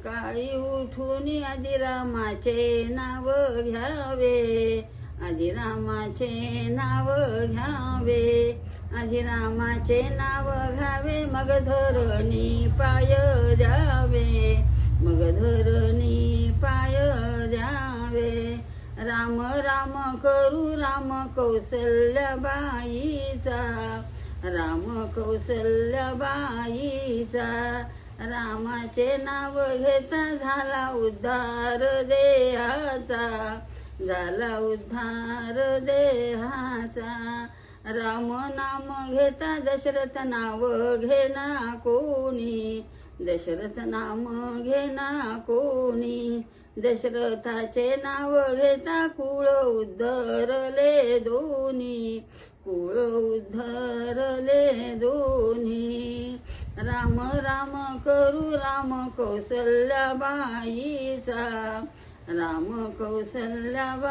सकाळी उठून आधी रामाचे नाव घ्यावे, आधी रामाचे नाव घ्यावे, आधी रामाचे नाव घ्यावे, मग धरणी पाय द्यावे, मग धरणी पाय द्यावे. राम राम करू राम कौसल्याबाईचा, राम कौसल्याबाईचा. रामाचे नाव घेता झाला उद्धार देहाचा, झाला उद्धार देहाचा. राम नाम घेता दशरथ नाव घेना कोणी, दशरथ नाम घेना कोणी. दशरथाचे नाव घेता कुळ उद्धरले दोन्ही, कुळ उद्धरले दोन्ही. राम राम करू राम कौसल्याबाईचा, राम कौसल्याबाईचा.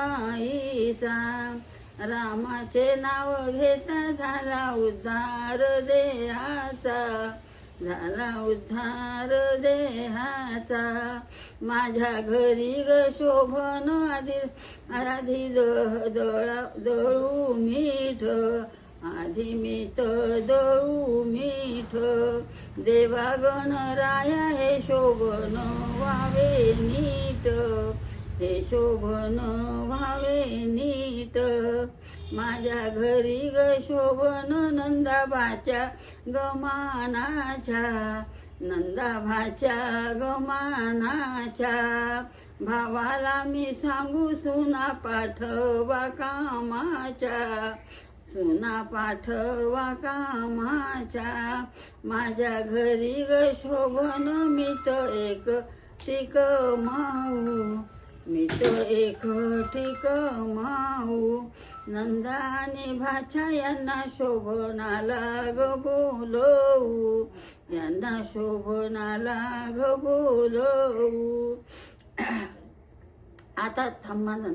रामाचे नाव घेता झाला उद्धार देहाचा, झाला उद्धार देहाचा. माझ्या घरी ग शोभन आधी दळू मीठ, आधी मीठ दळू मीठ. देवा गणराया हे शोभन व्हावे नीट, हे शोभन व्हावे नीट. माझ्या घरी ग शोभन नंदाबाच्या गमानाच्या, नंदाभाच्या गमानाच्या. भावाला मी सांगू सुना पाठवा कामाच्या, सुना पाठवा कामाच्या. माझ्या घरी ग शोभन मी तर एक टिक माऊ, मी तर एक टिक माऊ. नंदा आणि भाच्या यांना शोभनाला ग बोलवू, यांना शोभनाला ग बोलवू. आता थांबा ना.